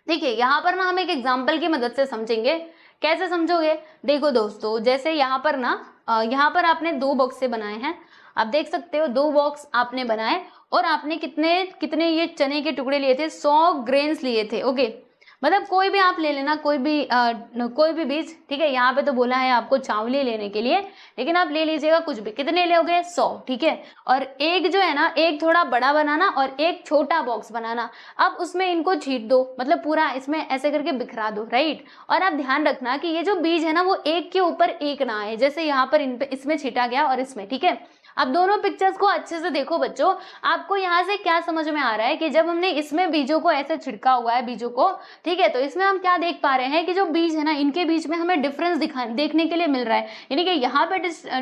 देखिए यहाँ पर ना हम एक एग्जाम्पल की मदद से समझेंगे। कैसे समझोगे? देखो दोस्तों, जैसे यहाँ पर ना यहाँ पर आपने 2 बॉक्से बनाए हैं, आप देख सकते हो 2 बॉक्स आपने बनाए और आपने कितने कितने ये चने के टुकड़े लिए थे, 100 ग्रेन्स लिए थे। ओके, मतलब कोई भी आप ले लेना, कोई भी बीज, ठीक है। यहाँ पे तो बोला है आपको चावली लेने के लिए, लेकिन आप ले लीजिएगा कुछ भी। कितने लोगे? 100, ठीक है। और एक जो है ना, एक थोड़ा बड़ा बनाना और एक छोटा बॉक्स बनाना। अब उसमें इनको छीट दो, मतलब पूरा इसमें ऐसे करके बिखरा दो, राइट। और आप ध्यान रखना कि ये जो बीज है ना वो एक के ऊपर एक ना आए, जैसे यहाँ पर इसमें छीटा गया और इसमें, ठीक है। अब दोनों पिक्चर्स को अच्छे से देखो बच्चों, आपको यहाँ से क्या समझ में आ रहा है कि जब हमने इसमें बीजों को ऐसे छिड़का हुआ है, बीजों को, ठीक है, तो इसमें हम क्या देख पा रहे हैं कि जो बीज है ना, इनके बीच में हमें डिफरेंस देखने के लिए मिल रहा है। यानी कि यहाँ पे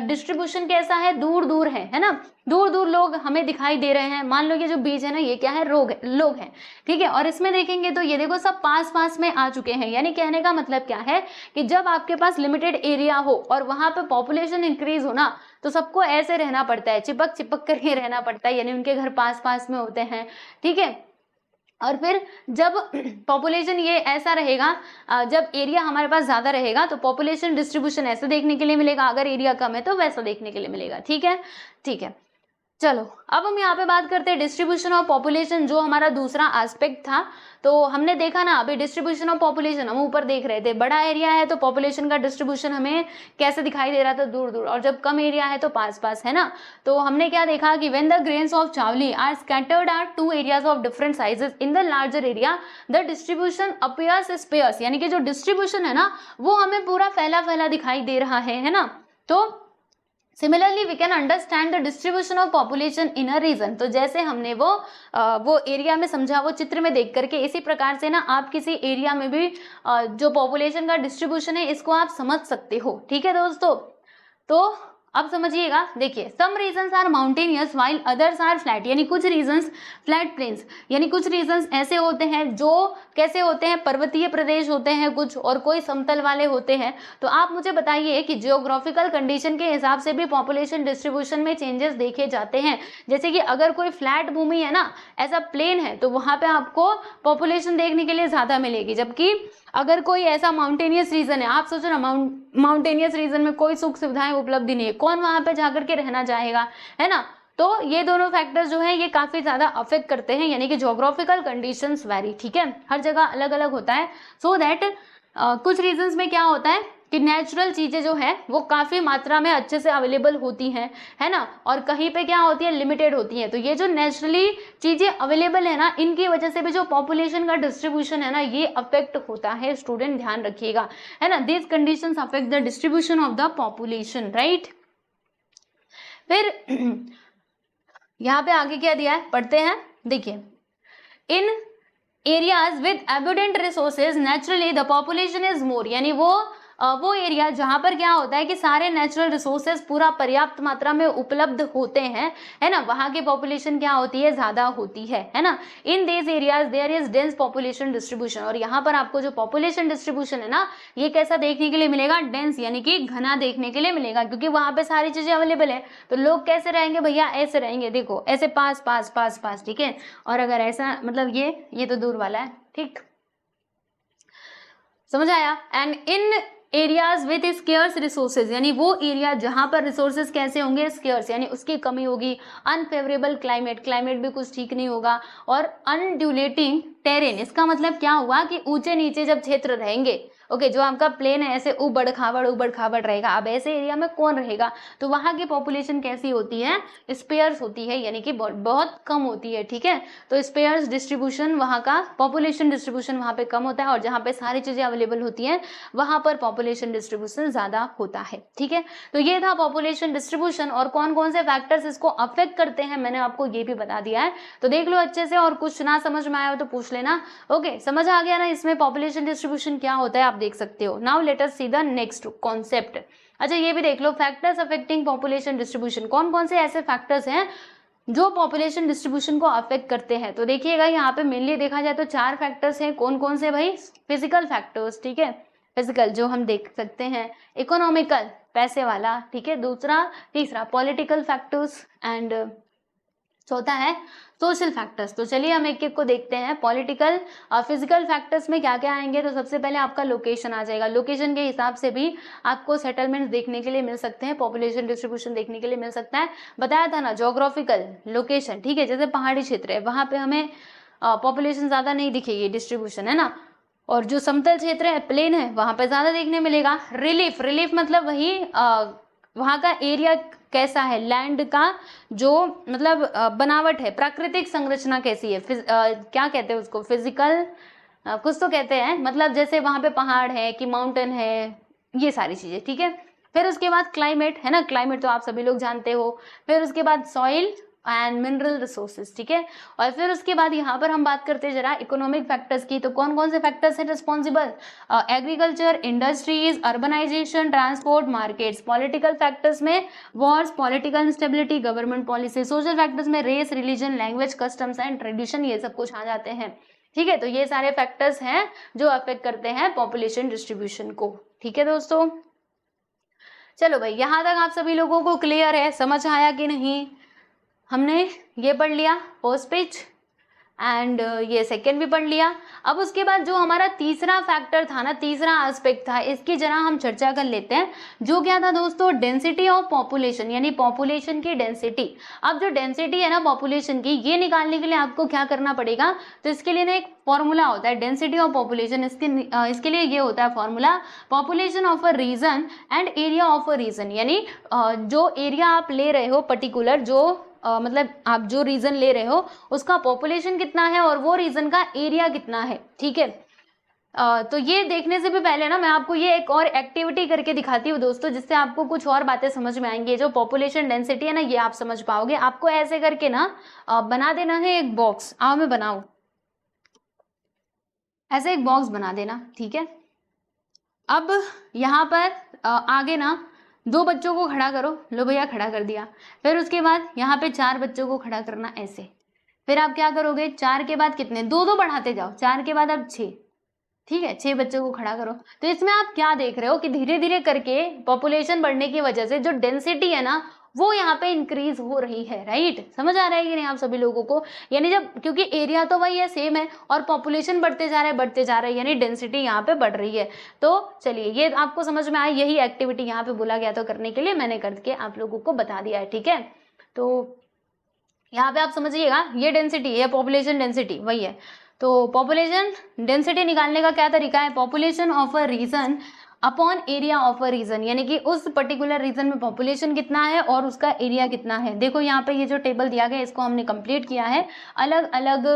डिस्ट्रीब्यूशन कैसा है, दूर दूर है ना, दूर दूर लोग हमें दिखाई दे रहे हैं। मान लो ये जो बीज है ना, ये क्या है, लोग हैं, ठीक है। और इसमें देखेंगे तो ये देखो सब पास पास में आ चुके हैं। यानी कहने का मतलब क्या है कि जब आपके पास लिमिटेड एरिया हो और वहां पे पॉपुलेशन इंक्रीज हो ना, तो सबको ऐसे रहना पड़ता है, चिपक चिपक करके रहना पड़ता है, यानी उनके घर पास पास में होते हैं, ठीक है। और फिर जब पॉपुलेशन ये ऐसा रहेगा, जब एरिया हमारे पास ज्यादा रहेगा तो पॉपुलेशन डिस्ट्रीब्यूशन ऐसे देखने के लिए मिलेगा, अगर एरिया कम है तो वैसा देखने के लिए मिलेगा, ठीक है, ठीक है। चलो अब हम यहाँ पे बात करते हैं डिस्ट्रीब्यूशन ऑफ पॉपुलेशन, जो हमारा दूसरा एस्पेक्ट था। तो हमने देखा ना अभी डिस्ट्रीब्यूशन ऑफ पॉपुलेशन, हम ऊपर देख रहे थे, बड़ा एरिया है तो पॉपुलेशन का डिस्ट्रीब्यूशन हमें कैसे दिखाई दे रहा था, दूर दूर, और जब कम एरिया है तो पास पास, है ना। तो हमने क्या देखा कि व्हेन द ग्रेन्स ऑफ चावली are scattered are 2 areas of different sizes in the larger area, the distribution appears sparse, यानी कि जो डिस्ट्रीब्यूशन है ना वो हमें पूरा फैला फैला दिखाई दे रहा है ना। तो similarly we can understand the distribution of population in a region. तो जैसे हमने वो एरिया में समझा, वो चित्र में देख करके, इसी प्रकार से ना आप किसी एरिया में भी जो पॉपुलेशन का डिस्ट्रीब्यूशन है इसको आप समझ सकते हो, ठीक है दोस्तों। तो अब समझिएगा, देखिए some regions are mountainous while others are flat, यानी कुछ रीजन्स फ्लैट प्लेन्स, यानी कुछ रीजन्स ऐसे होते हैं जो कैसे होते हैं, पर्वतीय प्रदेश होते हैं कुछ, और कोई समतल वाले होते हैं। तो आप मुझे बताइए कि जियोग्राफिकल कंडीशन के हिसाब से भी पॉपुलेशन डिस्ट्रीब्यूशन में चेंजेस देखे जाते हैं। जैसे कि अगर कोई फ्लैट भूमि है ना, ऐसा प्लेन है, तो वहां पे आपको पॉपुलेशन देखने के लिए ज्यादा मिलेगी, जबकि अगर कोई ऐसा माउंटेनियस रीजन है, आप सोचो ना माउंटेनियस रीजन में कोई सुख सुविधाएं उपलब्ध नहीं है, कौन वहां पे जाकर के रहना चाहेगा, है ना। तो ये दोनों फैक्टर्स जो है ये काफी ज्यादा अफेक्ट करते हैं, यानी कि ज्योग्राफिकल कंडीशंस वेरी, ठीक है, हर जगह अलग अलग होता है। सो दैट कुछ रीजंस में क्या होता है कि नेचुरल चीजें जो है वो काफी मात्रा में अच्छे से अवेलेबल होती हैं, है ना, और कहीं पे क्या होती है, लिमिटेड होती है। तो ये जो नेचुरली चीजें अवेलेबल है ना, इनकी वजह से भी जो पॉपुलेशन का डिस्ट्रीब्यूशन है ना ये अफेक्ट होता है, स्टूडेंट ध्यान रखिएगा, है ना। This conditions affect the distribution of the population, right. फिर यहाँ पे आगे क्या दिया है, पढ़ते हैं, देखिए, in areas with abundant resources naturally the population is more, यानी वो एरिया जहां पर क्या होता है कि सारे नेचुरल रिसोर्सेज पूरा पर्याप्त मात्रा में उपलब्ध होते हैं, है ना, वहां की पॉपुलेशन क्या होती है, ज्यादा होती है ना। In this areas there is dense population distribution, और यहाँ पर आपको जो पॉपुलेशन डिस्ट्रीब्यूशन है ना ये कैसा देखने के लिए मिलेगा, डेंस, यानी कि घना देखने के लिए मिलेगा, क्योंकि वहां पे सारी चीजें अवेलेबल है। तो लोग कैसे रहेंगे भैया, ऐसे रहेंगे, देखो ऐसे पास पास पास पास, ठीक है। और अगर ऐसा, मतलब ये तो दूर वाला है, ठीक, समझ आया। And in areas with scarce resources, यानी वो एरिया जहां पर रिसोर्सेज कैसे होंगे, स्केर्स, यानी उसकी कमी होगी। अनफेवरेबल क्लाइमेट, क्लाइमेट भी कुछ ठीक नहीं होगा। और अनड्यूलेटिंग टेरेन, इसका मतलब क्या हुआ कि ऊंचे नीचे जब क्षेत्र रहेंगे, ओके, जो आपका प्लेन है ऐसे उबड़ खाबड़ रहेगा, अब ऐसे एरिया में कौन रहेगा, तो वहां की पॉपुलेशन कैसी होती है, स्पेयर्स होती है, यानी कि बहुत कम होती है, ठीक है। तो स्पेयर्स डिस्ट्रीब्यूशन, वहां का पॉपुलेशन डिस्ट्रीब्यूशन वहां पे कम होता है, और जहां पे सारी चीजें अवेलेबल होती हैं वहां पर पॉपुलेशन डिस्ट्रीब्यूशन ज्यादा होता है, ठीक है। तो ये था पॉपुलेशन डिस्ट्रीब्यूशन, और कौन कौन से फैक्टर्स इसको अफेक्ट करते हैं मैंने आपको ये भी बता दिया है। तो देख लो अच्छे से, और कुछ ना समझ में आया हो तो पूछ लेना। ओके, समझ आ गया ना इसमें पॉपुलेशन डिस्ट्रीब्यूशन क्या होता है, आप देख सकते हो। Now let us see the next concept. अच्छा, ये भी देख लो, फैक्टर्स अफेक्टिंग पॉपुलेशन डिस्ट्रीब्यूशन, कौन कौन से ऐसे फैक्टर्स हैं जो पॉपुलेशन डिस्ट्रीब्यूशन को अफेक्ट करते हैं। तो देखिएगा यहाँ पे मेनली देखा जाए तो 4 फैक्टर्स हैं। कौन कौन से भाई, फिजिकल फैक्टर्स, ठीक है, फिजिकल जो हम देख सकते हैं, इकोनॉमिकल पैसे वाला, ठीक है, तीसरा पॉलिटिकल फैक्टर्स, एंड चौथा है सोशल फैक्टर्स। तो चलिए हम एक एक को देखते हैं। पॉलिटिकल फिजिकल फैक्टर्स में क्या क्या आएंगे, तो सबसे पहले आपका लोकेशन आ जाएगा। लोकेशन के हिसाब से भी आपको सेटलमेंट देखने के लिए मिल सकते हैं, पॉपुलेशन डिस्ट्रीब्यूशन देखने के लिए मिल सकता है। बताया था ना जोग्राफिकल लोकेशन, ठीक है, जैसे पहाड़ी क्षेत्र है वहां पे हमें पॉपुलेशन ज्यादा नहीं दिखेगी, डिस्ट्रीब्यूशन है ना, और जो समतल क्षेत्र है प्लेन है वहां पे ज्यादा देखने मिलेगा। रिलीफ, रिलीफ मतलब वही वहां का एरिया कैसा है, लैंड का जो मतलब बनावट है, प्राकृतिक संरचना कैसी है, क्या कहते हैं उसको, फिजिकल कुछ तो कहते हैं, मतलब जैसे वहां पे पहाड़ है कि माउंटेन है, ये सारी चीजें, ठीक है। फिर उसके बाद क्लाइमेट है ना, क्लाइमेट तो आप सभी लोग जानते हो। फिर उसके बाद सॉइल एंड मिनरल रिसोर्सेज, ठीक है। और फिर उसके बाद यहाँ पर हम बात करते हैं जरा इकोनॉमिक फैक्टर्स की। तो कौन कौन से फैक्टर्स हैं responsible, agriculture, industries, urbanisation, transport, markets. Political factors में wars, political instability, government policy. Social factors में race, religion, language, customs and tradition, ये सब कुछ आ जाते हैं, ठीक है। तो ये सारे फैक्टर्स हैं जो अफेक्ट करते हैं पॉपुलेशन डिस्ट्रीब्यूशन को, ठीक है दोस्तों। चलो भाई, यहां तक आप सभी लोगों को क्लियर है, समझ आया कि नहीं। हमने ये पढ़ लिया फर्स्ट पेज एंड ये सेकेंड भी पढ़ लिया। अब उसके बाद जो हमारा तीसरा फैक्टर था ना, तीसरा एस्पेक्ट था, इसकी जरा हम चर्चा कर लेते हैं। जो क्या था दोस्तों, डेंसिटी ऑफ पॉपुलेशन, यानी पॉपुलेशन की डेंसिटी। अब जो डेंसिटी है ना पॉपुलेशन की, ये निकालने के लिए आपको क्या करना पड़ेगा, तो इसके लिए ना एक फॉर्मूला होता है डेंसिटी ऑफ पॉपुलेशन। इसके लिए ये होता है formula, population of a region and area of a region. यानी जो एरिया आप ले रहे हो पर्टिकुलर, जो मतलब आप जो रीजन ले रहे हो उसका पॉपुलेशन कितना है और वो रीजन का एरिया कितना है, ठीक है। तो ये देखने से भी पहले ना मैं आपको ये एक और एक्टिविटी करके दिखाती हूँ दोस्तों, जिससे आपको कुछ और बातें समझ में आएंगी। जो पॉपुलेशन डेंसिटी है ना, ये आप समझ पाओगे। आपको ऐसे करके ना बना देना है एक बॉक्स। आओ मैं बनाऊं, ऐसे एक बॉक्स बना देना, ठीक है। अब यहाँ पर आगे ना 2 बच्चों को खड़ा करो, लो भैया खड़ा कर दिया। फिर उसके बाद यहाँ पे 4 बच्चों को खड़ा करना ऐसे। फिर आप क्या करोगे, 4 के बाद कितने, 2 बढ़ाते जाओ, 4 के बाद अब 6, ठीक है, 6 बच्चों को खड़ा करो। तो इसमें आप क्या देख रहे हो कि धीरे धीरे करके पॉपुलेशन बढ़ने की वजह से जो डेंसिटी है ना वो यहाँ पे इंक्रीज हो रही है, राइट। समझ आ रहा है कि नहीं आप सभी लोगों को, यानी जब, क्योंकि एरिया तो वही है, सेम है, और पॉपुलेशन बढ़ते जा रहा है, बढ़ते जा रहा है, यानी डेंसिटी यहाँ पे बढ़ रही है। तो चलिए ये आपको समझ में आया, यही एक्टिविटी यहाँ पे बोला गया था करने के लिए, मैंने करके आप लोगों को बता दिया है, ठीक है। तो यहाँ पे आप समझिएगा, ये डेंसिटी, ये पॉपुलेशन डेंसिटी वही है। तो पॉपुलेशन डेंसिटी निकालने का क्या तरीका है, population of a region upon area of a region, यानी कि उस पर्टिकुलर रीजन में पॉपुलेशन कितना है और उसका एरिया कितना है। देखो यहाँ पे ये जो टेबल दिया गया है इसको हमने कंप्लीट किया है। अलग अलग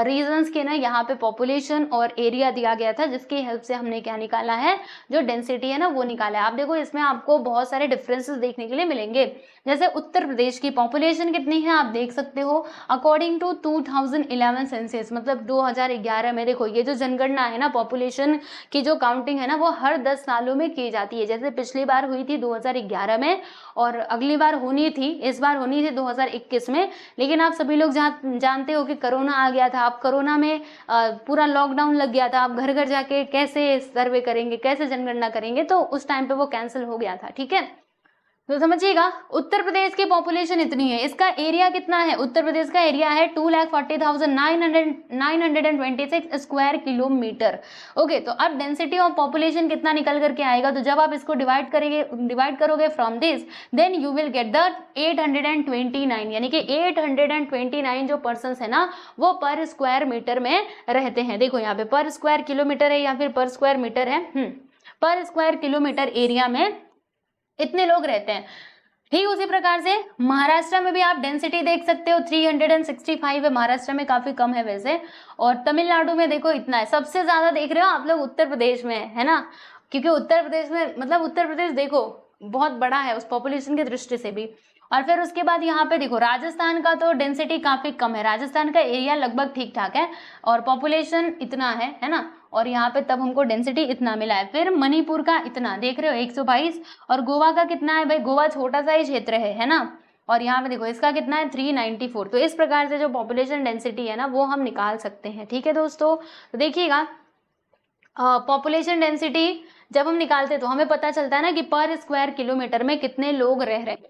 रीजन्स के ना यहाँ पे पॉपुलेशन और एरिया दिया गया था, जिसकी हेल्प से हमने क्या निकाला है, जो डेंसिटी है ना वो निकाला है। आप देखो इसमें आपको बहुत सारे डिफरेंसेस देखने के लिए मिलेंगे। जैसे उत्तर प्रदेश की पॉपुलेशन कितनी है आप देख सकते हो, अकॉर्डिंग टू 2011 सेंसस, मतलब 2011 में। देखो ये जो जनगणना है ना, पॉपुलेशन की जो काउंटिंग है ना, वो हर 10 सालों में की जाती है। जैसे पिछली बार हुई थी 2011 में, और अगली बार होनी थी, इस बार होनी थी 2021 में। लेकिन आप सभी लोग जानते हो कि कोरोना आ गया था। आप कोरोना में पूरा लॉकडाउन लग गया था, आप घर घर जाके कैसे सर्वे करेंगे, कैसे जनगणना करेंगे, तो उस टाइम पे वो कैंसिल हो गया था, ठीक है। तो समझिएगा, उत्तर प्रदेश की पॉपुलेशन इतनी है, इसका एरिया कितना है, उत्तर प्रदेश का एरिया है 2,40,926 स्क्वायर किलोमीटर। ओके, तो अब डेंसिटी ऑफ पॉपुलेशन कितना निकल करके आएगा, तो जब आप इसको डिवाइड करोगे from this, then you will get the 829, यानी कि 829 जो पर्सन है ना वो पर स्क्वायर मीटर में रहते हैं। देखो यहाँ पे पर स्क्वायर किलोमीटर है या फिर पर स्क्वायर मीटर है, पर स्क्वायर किलोमीटर एरिया में इतने लोग रहते हैं। ठीक उसी प्रकार से महाराष्ट्र में भी आप डेंसिटी देख सकते हो, 365 है, महाराष्ट्र में काफी कम है वैसे। और तमिलनाडु में देखो इतना है। सबसे ज्यादा देख रहे हो आप लोग उत्तर प्रदेश में, है ना, क्योंकि उत्तर प्रदेश में, मतलब उत्तर प्रदेश देखो बहुत बड़ा है उस पॉपुलेशन की दृष्टि से भी। और फिर उसके बाद यहाँ पे देखो राजस्थान का तो डेंसिटी काफी कम है, राजस्थान का एरिया लगभग ठीक ठाक है और पॉपुलेशन इतना है ना, और यहाँ पे तब हमको डेंसिटी इतना मिला है। फिर मणिपुर का इतना देख रहे हो 122, और गोवा का कितना है भाई, गोवा छोटा सा ही क्षेत्र है ना, और यहाँ पे देखो इसका कितना है 394। तो इस प्रकार से जो पॉपुलेशन डेंसिटी है ना वो हम निकाल सकते हैं, ठीक है दोस्तों। तो देखिएगा पॉपुलेशन डेंसिटी जब हम निकालते हैं तो हमें पता चलता है ना कि पर स्क्वायर किलोमीटर में कितने लोग रह रहे हैं।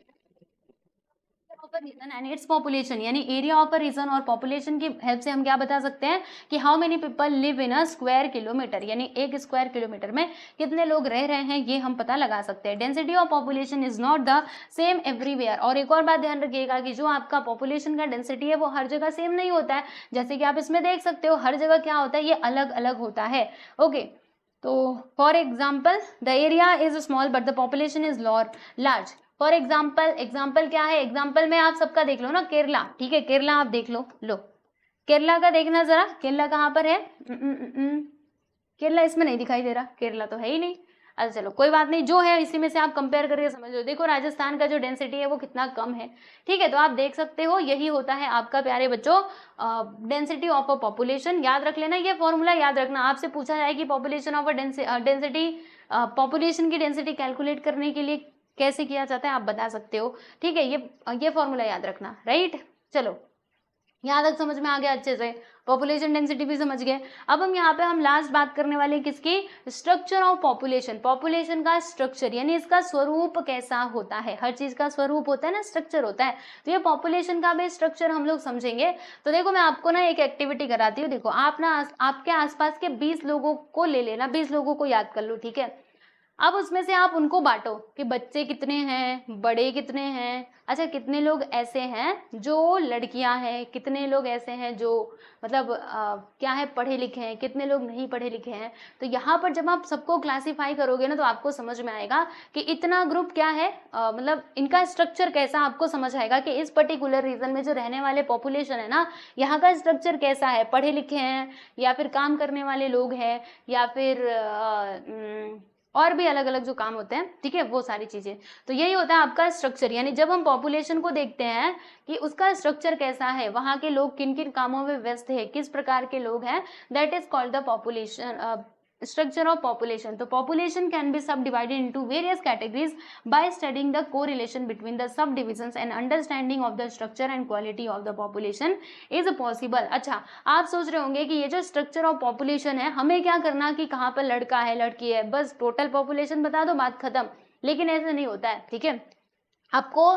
रीजन एंड इट्स पॉपुलेशन, यानी एरिया ऑफ अ रीजन और पॉपुलेशन की हेल्प से हम क्या बता सकते हैं कि how many people live in a square kilometre, यानी एक स्क्वायर किलोमीटर में कितने लोग रह रहे हैं ये हम पता लगा सकते हैं। Density of population is not the same everywhere, और एक और बात ध्यान रखिएगा कि जो आपका पॉपुलेशन का डेंसिटी है वो हर जगह सेम नहीं होता है, जैसे कि आप इसमें देख सकते हो हर जगह क्या होता है ये अलग अलग होता है। ओके, तो for example the area is small but the population is large. For example क्या है, एग्जाम्पल में आप सबका देख लो ना, केरला, ठीक है, केरला आप देख लो केरला का देखना जरा, केरला कहाँ पर है, केरला इसमें नहीं दिखाई दे रहा, केरला तो है ही नहीं। अच्छा चलो कोई बात नहीं, जो है इसी में से आप कंपेयर करके समझ लो। देखो राजस्थान का जो डेंसिटी है वो कितना कम है, ठीक है, तो आप देख सकते हो यही होता है आपका प्यारे बच्चों डेंसिटी ऑफ अ पॉपुलेशन। याद रख लेना ये फॉर्मूला, याद रखना, आपसे पूछा जाए कि population of a density, population की डेंसिटी कैलकुलेट करने के लिए कैसे किया जाता है आप बता सकते हो, ठीक है, ये फॉर्मूला याद रखना, राइट। चलो यहाँ तक समझ में आ गया अच्छे से, पॉपुलेशन डेंसिटी भी समझ गए। अब हम यहाँ पे हम लास्ट बात करने वाले हैं किसकी, स्ट्रक्चर ऑफ पॉपुलेशन, पॉपुलेशन का स्ट्रक्चर, यानी इसका स्वरूप कैसा होता है। हर चीज का स्वरूप होता है ना, स्ट्रक्चर होता है, तो ये पॉपुलेशन का भी स्ट्रक्चर हम लोग समझेंगे। तो देखो मैं आपको ना एक एक्टिविटी कराती हूँ, देखो आप ना आपके आसपास के 20 लोगों को ले लेना, 20 लोगों को याद कर लो, ठीक है। अब उसमें से आप उनको बांटो कि बच्चे कितने हैं, बड़े कितने हैं, अच्छा कितने लोग ऐसे हैं जो लड़कियां हैं, कितने लोग ऐसे हैं जो मतलब क्या है पढ़े लिखे हैं, कितने लोग नहीं पढ़े लिखे हैं। तो यहाँ पर जब आप सबको क्लासीफाई करोगे ना तो आपको समझ में आएगा कि इतना ग्रुप क्या है, मतलब इनका स्ट्रक्चर कैसा, आपको समझ आएगा कि इस पर्टिकुलर रीजन में जो रहने वाले पॉपुलेशन है ना, यहाँ का स्ट्रक्चर कैसा है, पढ़े लिखे हैं या फिर काम करने वाले लोग हैं या फिर और भी अलग अलग जो काम होते हैं, ठीक है, वो सारी चीजें। तो यही होता है आपका स्ट्रक्चर, यानी जब हम पॉपुलेशन को देखते हैं कि उसका स्ट्रक्चर कैसा है, वहां के लोग किन किन कामों में व्यस्त है, किस प्रकार के लोग हैं, that is called the population, structure of population. तो population can be subdivided into various categories by studying the correlation between the subdivisions and understanding of the structure and quality of the population is possible. अच्छा, आप सोच रहे होंगे कि ये जो structure of population है हमें क्या करना कि कहाँ पर लड़का है लड़की है, बस total population बता दो बात खत्म, लेकिन ऐसा नहीं होता है, ठीक है। आपको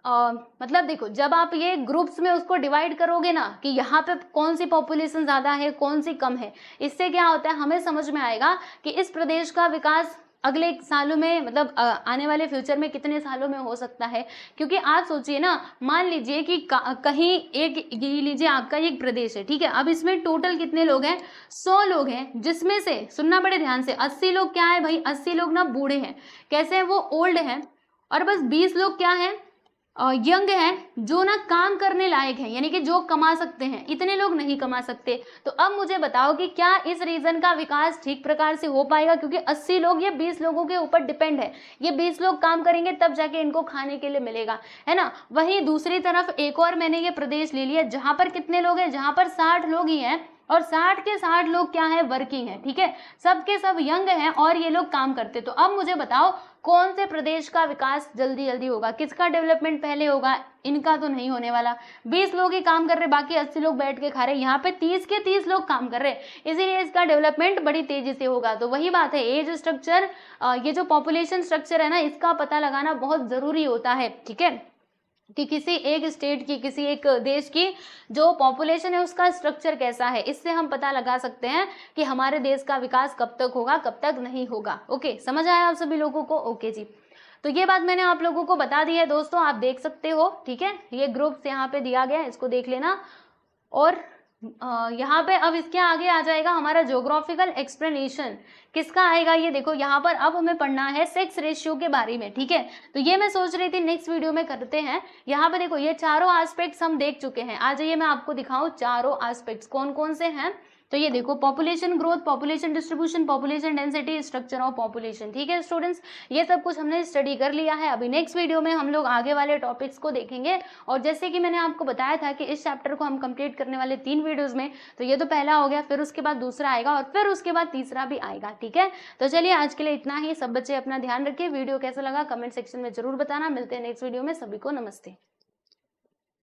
मतलब देखो जब आप ये ग्रुप्स में उसको डिवाइड करोगे ना कि यहाँ पे कौन सी पॉपुलेशन ज्यादा है कौन सी कम है, इससे क्या होता है हमें समझ में आएगा कि इस प्रदेश का विकास अगले सालों में मतलब आने वाले फ्यूचर में कितने सालों में हो सकता है। क्योंकि आप सोचिए ना, मान लीजिए कि कहीं एक ये लीजिए आपका एक प्रदेश है, ठीक है, अब इसमें टोटल कितने लोग हैं, 100 लोग हैं, जिसमें से सुनना बड़े ध्यान से 80 लोग क्या है भाई, 80 लोग ना बूढ़े हैं, कैसे हैं वो ओल्ड हैं, और बस 20 लोग क्या हैं यंग हैं जो ना काम करने लायक हैं, यानी कि जो कमा सकते हैं, इतने लोग नहीं कमा सकते। तो अब मुझे बताओ कि क्या इस रीजन का विकास ठीक प्रकार से हो पाएगा, क्योंकि 80 लोग ये 20 लोगों के ऊपर डिपेंड है, ये 20 लोग काम करेंगे तब जाके इनको खाने के लिए मिलेगा, है ना। वहीं दूसरी तरफ एक और मैंने ये प्रदेश ले लिया जहां पर कितने लोग हैं, जहां पर 60 लोग ही हैं, और 60 के 60 लोग क्या है, वर्किंग है, ठीक है, सबके सब यंग हैं और ये लोग काम करते। तो अब मुझे बताओ कौन से प्रदेश का विकास जल्दी जल्दी होगा, किसका डेवलपमेंट पहले होगा, इनका तो नहीं होने वाला। 20 लोग ही काम कर रहे, बाकी 80 लोग बैठ के खा रहे, यहाँ पे 30 के 30 लोग काम कर रहे, इसीलिए इसका डेवलपमेंट बड़ी तेजी से होगा। तो वही बात है, एज स्ट्रक्चर, ये जो पॉपुलेशन स्ट्रक्चर है ना, इसका पता लगाना बहुत जरूरी होता है, ठीक है, कि किसी एक स्टेट की, किसी एक देश की जो पॉपुलेशन है उसका स्ट्रक्चर कैसा है, इससे हम पता लगा सकते हैं कि हमारे देश का विकास कब तक होगा कब तक नहीं होगा। ओके, समझ आया आप सभी लोगों को? ओके जी, तो ये बात मैंने आप लोगों को बता दी है दोस्तों, आप देख सकते हो, ठीक है, ये ग्रुप्स यहाँ पे दिया गया है, इसको देख लेना। और यहाँ पे अब इसके आगे आ जाएगा हमारा ज्योग्राफिकल एक्सप्लेनेशन, किसका आएगा ये देखो, यहाँ पर अब हमें पढ़ना है सेक्स रेशियो के बारे में, ठीक है। तो ये मैं सोच रही थी नेक्स्ट वीडियो में करते हैं। यहाँ पे देखो ये चारों एस्पेक्ट्स हम देख चुके हैं, आ जाइए मैं आपको दिखाऊं चारों एस्पेक्ट्स कौन कौन से हैं। तो ये देखो population growth, population distribution, population density, structure of population, ठीक है स्टूडेंट्स, ये सब कुछ हमने स्टडी कर लिया है। अभी नेक्स्ट वीडियो में हम लोग आगे वाले टॉपिक्स को देखेंगे, और जैसे कि मैंने आपको बताया था कि इस चैप्टर को हम कंप्लीट करने वाले 3 वीडियोज में, तो ये तो पहला हो गया, फिर उसके बाद दूसरा आएगा और फिर उसके बाद तीसरा भी आएगा, ठीक है। तो चलिए आज के लिए इतना ही, सब बच्चे अपना ध्यान रखिए, वीडियो कैसा लगा कमेंट सेक्शन में जरूर बताना, मिलते हैं नेक्स्ट वीडियो में, सभी को नमस्ते।